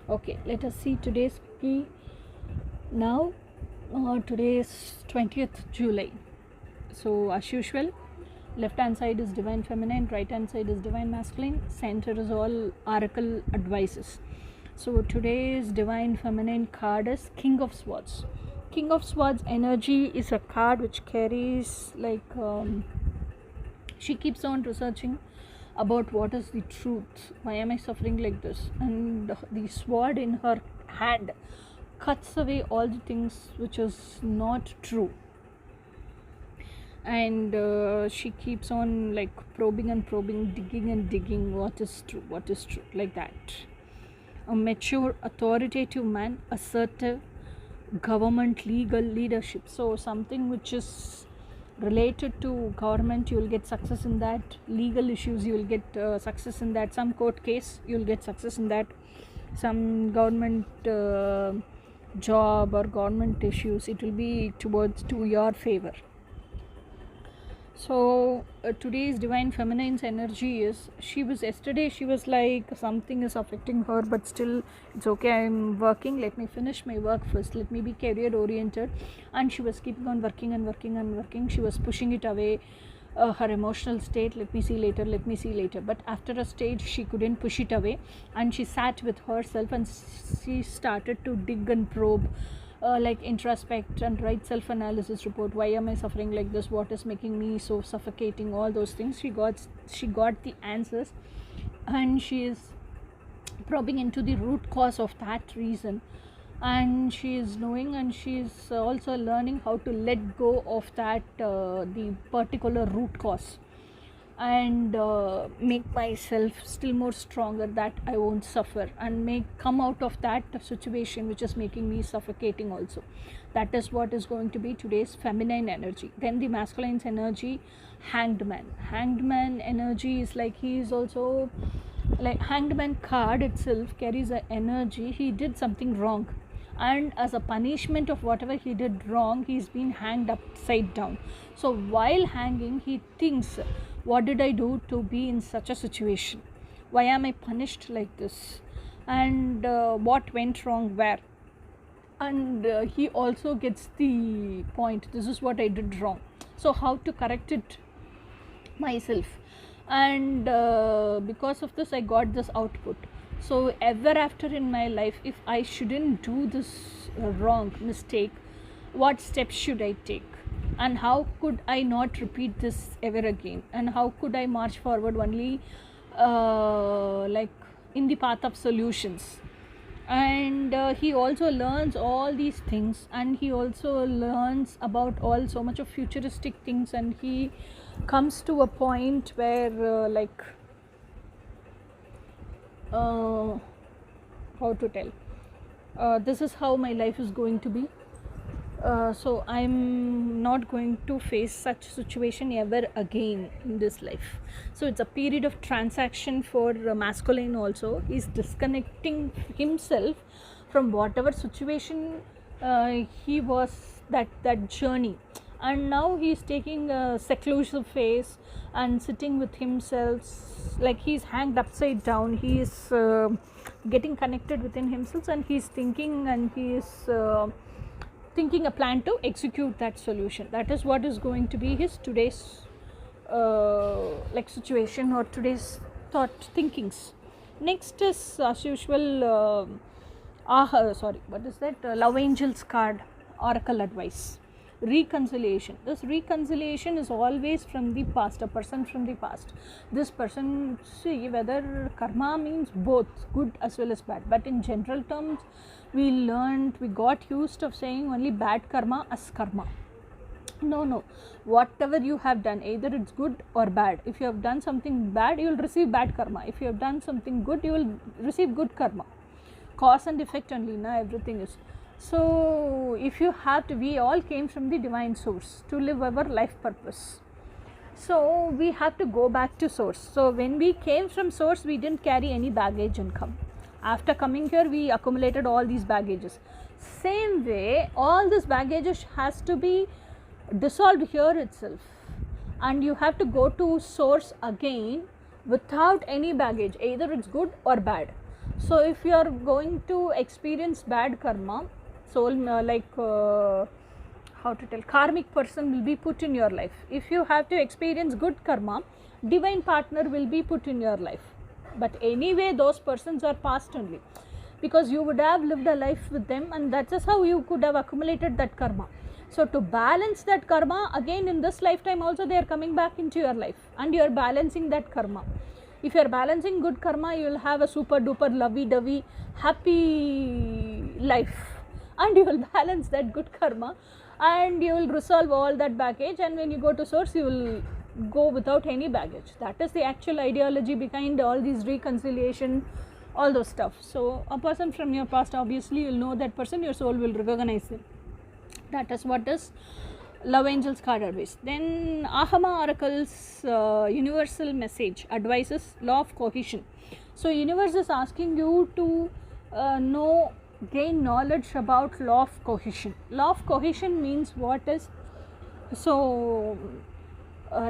Okay, let us see today's key. Now today is 20th July. So as usual, left hand side is divine feminine, right hand side is divine masculine, center is all oracle advices. So today's divine feminine card is King of Swords. King of Swords energy is a card which carries she keeps on researching about what is the truth, why am I suffering like this, and the sword in her hand cuts away all the things which is not true. And she keeps on like probing and probing, digging and digging, what is true, like that. A mature authoritative man, assertive, government, legal leadership. So something which is related to government, you will get success in that. Legal issues, you will get success in that. Some court case, you will get success in that. Some government job or government issues, it will be to your favor. So today's divine feminine's energy is, she was like something is affecting her, but still it's okay, I'm working, let me finish my work first, let me be career oriented. And she was keeping on working and working and working. She was pushing it away, her emotional state, let me see later. But after a stage she couldn't push it away, and she sat with herself and she started to dig and probe, like introspect and write self-analysis report. Why am I suffering like this? What is making me so suffocating? All those things. She got the answers, and she is probing into the root cause of that reason. And she is knowing, and she is also learning how to let go of that the particular root cause, and make myself still more stronger, that I won't suffer, and come out of that situation which is making me suffocating also. That is what is going to be today's feminine energy. Then the masculine's energy, hanged man energy is like, he is also like, hanged man card itself carries an energy, he did something wrong, and as a punishment of whatever he did wrong, he's been hanged upside down. So while hanging, he thinks, what did I do to be in such a situation? Why am I punished like this? And what went wrong where? And he also gets the point, this is what I did wrong, so how to correct it myself. And because of this I got this output. So ever after in my life, if I shouldn't do this wrong mistake, what steps should I take, and how could I not repeat this ever again, and how could I march forward only like in the path of solutions. And he also learns all these things, and he also learns about all so much of futuristic things, and he comes to a point where how to tell, this is how my life is going to be. So I'm not going to face such situation ever again in this life. So it's a period of transaction for masculine also. He's disconnecting himself from whatever situation he was, that journey, and now he's taking a seclusive phase and sitting with himself, like he's hanged upside down. He is getting connected within himself, and he's thinking, and he is thinking a plan to execute that solution. That is what is going to be his today's situation, or today's thought thinkings. Next is as usual what is that, love angels card, oracle advice, reconciliation. This reconciliation is always from the past, a person from the past. This person, see, whether karma means both good as well as bad, but in general terms we got used of saying only bad karma as karma. No, whatever you have done, either it's good or bad. If you have done something bad, you will receive bad karma. If you have done something good, you will receive good karma. Cause and effect only, everything is. So if you have to, we all came from the divine source to live our life purpose. So we have to go back to source. So when we came from source, we didn't carry any baggage and come. After coming here, we accumulated all these baggages. Same way, all this baggage has to be dissolved here itself, and you have to go to source again without any baggage, either it's good or bad. So if you are going to experience bad karma, soul how to tell, karmic person will be put in your life. If you have to experience good karma, divine partner will be put in your life. But anyway, those persons are past only, because you would have lived a life with them, and that is how you could have accumulated that karma. So to balance that karma, again in this lifetime also they are coming back into your life, and you are balancing that karma. If you are balancing good karma, you will have a super duper lovey-dovey happy life, and you will balance that good karma, and you will resolve all that baggage, and when you go to source, you will go without any baggage. That is the actual ideology behind all these reconciliation, all those stuff. So a person from your past, obviously you will know that person, your soul will recognize him. That is what is love angels card advice. Then Ahama oracles universal message advises law of cohesion. So universe is asking you to gain knowledge about law of cohesion. Law of cohesion means what is, so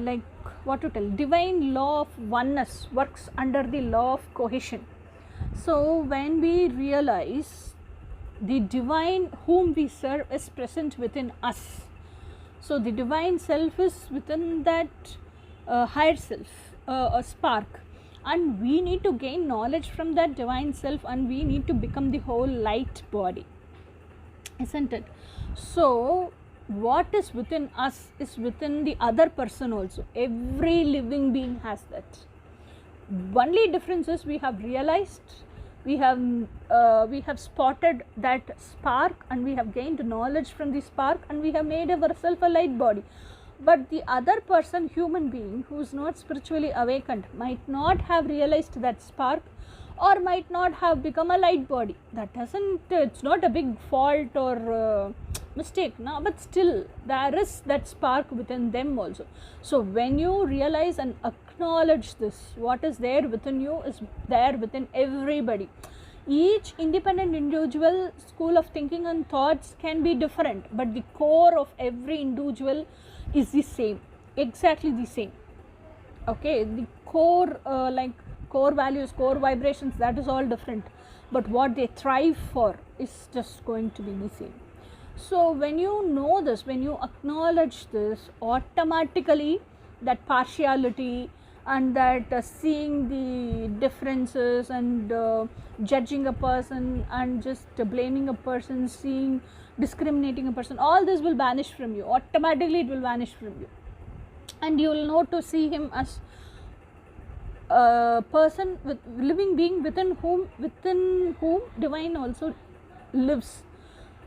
like what to tell, divine law of oneness works under the law of cohesion. So when we realize the divine whom we serve is present within us, so the divine self is within that higher self, a spark, and we need to gain knowledge from that divine self, and we need to become the whole light body, isn't it? So what is within us is within the other person also. Every living being has that. Only difference is we have realized, we have spotted that spark, and we have gained knowledge from the spark, and we have made ourselves a light body. But the other person, human being who is not spiritually awakened, might not have realized that spark, or might not have become a light body. That doesn't, it's not a big fault or mistake, no, but still there is that spark within them also. So when you realize and acknowledge this, what is there within you is there within everybody. Each independent individual school of thinking and thoughts can be different, but the core of every individual is the same, exactly the same. Okay, the core core values, core vibrations, that is all different, but what they thrive for is just going to be the same. So when you know this, when you acknowledge this, automatically that partiality and that seeing the differences and judging a person and just blaming a person, seeing, discriminating a person, all this will vanish from you. Automatically it will vanish from you, and you will know to see him as a person with living being within whom divine also lives.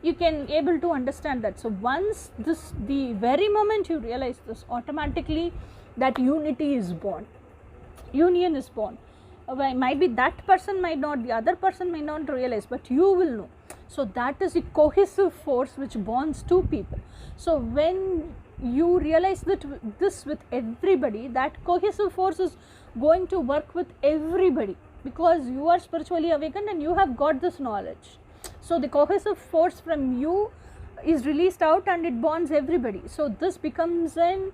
You can able to understand that. So once this, the very moment you realize this, automatically that unity is born, union is born. Might be that person might not, the other person might not realize, but you will know. So that is the cohesive force which bonds two people. So when you realize that this with everybody, that cohesive force is going to work with everybody, because you are spiritually awakened and you have got this knowledge. So the cohesive force from you is released out and it bonds everybody. So this becomes an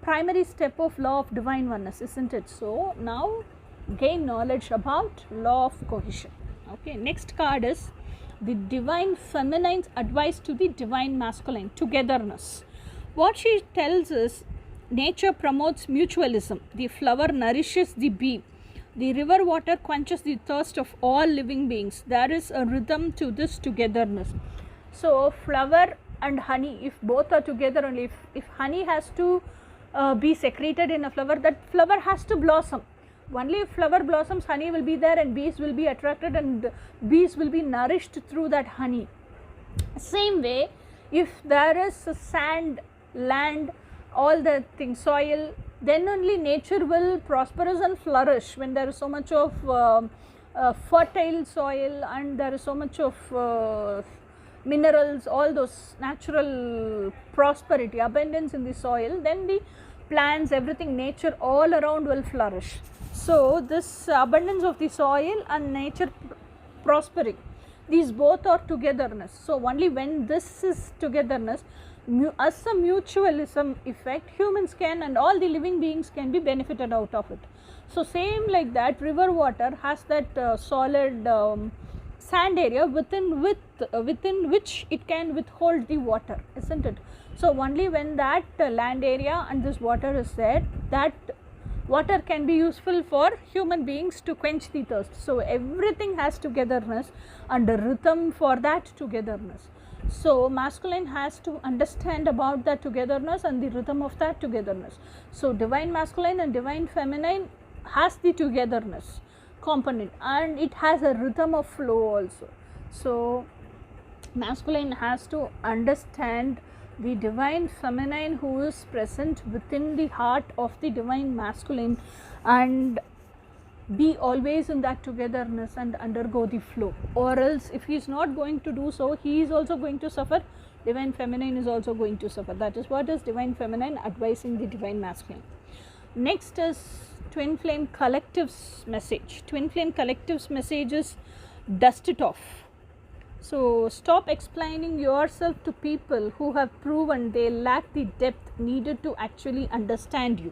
primary step of law of divine oneness, isn't it? So now gain knowledge about law of cohesion. Okay, next card is the divine feminine's advice to the divine masculine, togetherness. What she tells is, nature promotes mutualism, the flower nourishes the bee, the river water quenches the thirst of all living beings. There is a rhythm to this togetherness. So flower and honey, if both are together only, if honey has to be secreted in a flower, that flower has to blossom. Only if flower blossoms, honey will be there, and bees will be attracted, and bees will be nourished through that honey. Same way, if there is sand, land, all the things, soil, then only nature will prosperous and flourish. When there is so much of fertile soil, and there is so much of minerals, all those natural prosperity, abundance in the soil, then the plants, everything, nature all around will flourish. So this abundance of the soil and nature prospering, these both are togetherness. So only when this is togetherness, as a mutualism effect, humans can, and all the living beings can be benefited out of it. So same like that, river water has that solid sand area within which it can withhold the water, isn't it? So only when that land area and this water is there, that water can be useful for human beings to quench the thirst. So everything has togetherness and a rhythm for that togetherness. So masculine has to understand about that togetherness and the rhythm of that togetherness. So divine masculine and divine feminine has the togetherness component, and it has a rhythm of flow also. So masculine has to understand the divine feminine who is present within the heart of the divine masculine, and be always in that togetherness and undergo the flow. Or else if he is not going to do so, he is also going to suffer, divine feminine is also going to suffer. That is what is divine feminine advising the divine masculine. Next is twin flame collective's message. Twin flame collective's message is dust it off. So stop explaining yourself to people who have proven they lack the depth needed to actually understand you.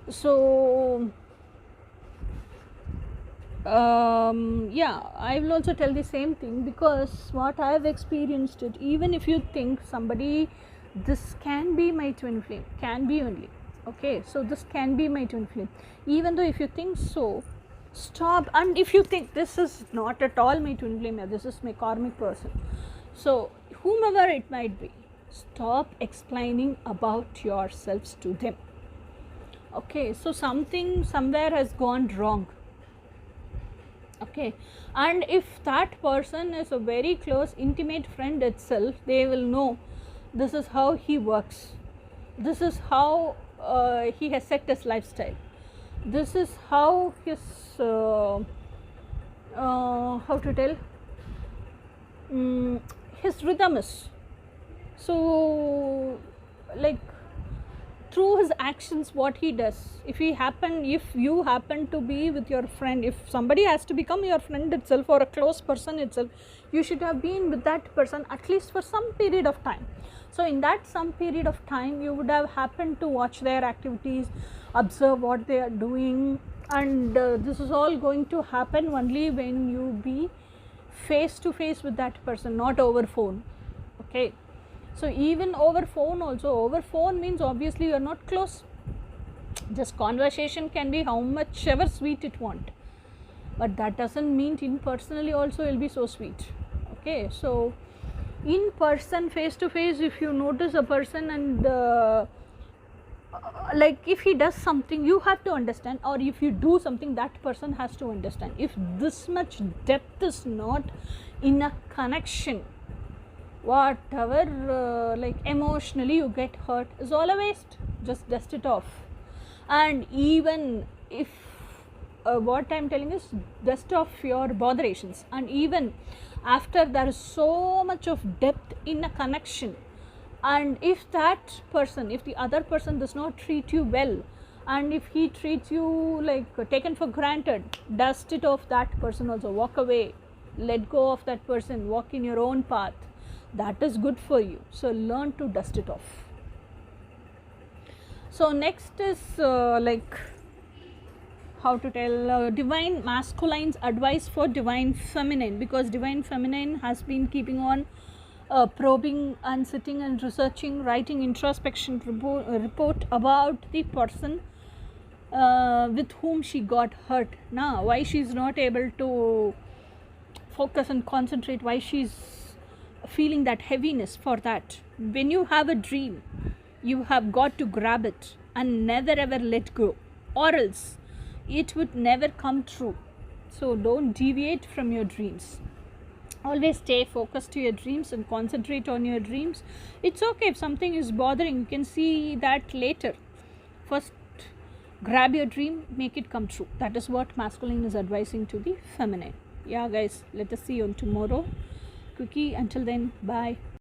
So yeah, I will also tell the same thing, because what I have experienced it, even if you think somebody, this can be my twin flame, can be only, okay, so this can be my twin flame, even though if you think so, stop. And if you think this is not at all my twin flame, this is my karmic person, so whomever it might be, stop explaining about yourselves to them. Okay, so something somewhere has gone wrong. Okay, and if that person is a very close intimate friend itself, they will know this is how he works, this is how he has set his lifestyle, this is how his how to tell, his rhythm is. So like through his actions, what he does, if you happen to be with your friend, if somebody has to become your friend itself or a close person itself, you should have been with that person at least for some period of time. So in that some period of time, you would have happened to watch their activities, observe what they are doing, and this is all going to happen only when you be face to face with that person, not over phone. Okay, so even over phone also, over phone means obviously you are not close, just conversation can be how much ever sweet it want, but that doesn't mean in personally also it will be so sweet. Okay, so in person, face to face, if you notice a person and like if he does something, you have to understand, or if you do something, that person has to understand. If this much depth is not in a connection, whatever like emotionally you get hurt is all a waste, just dust it off. And even if what I'm telling is dust off your botherations, and even after there is so much of depth in a connection, and if that person, if the other person does not treat you well, and if he treats you like taken for granted, dust it off that person also, walk away, let go of that person, walk in your own path, that is good for you. So learn to dust it off. So next is like how to tell divine masculine's advice for divine feminine, because divine feminine has been keeping on probing and sitting and researching, writing introspection report about the person with whom she got hurt. Now why she is not able to focus and concentrate, why she's feeling that heaviness. For that, when you have a dream, you have got to grab it and never ever let go, or else it would never come true. So don't deviate from your dreams, always stay focused to your dreams and concentrate on your dreams. It's okay if something is bothering, you can see that later. First grab your dream, make it come true. That is what masculine is advising to the feminine. Yeah guys, let us see you on tomorrow. Quickie, until then, bye.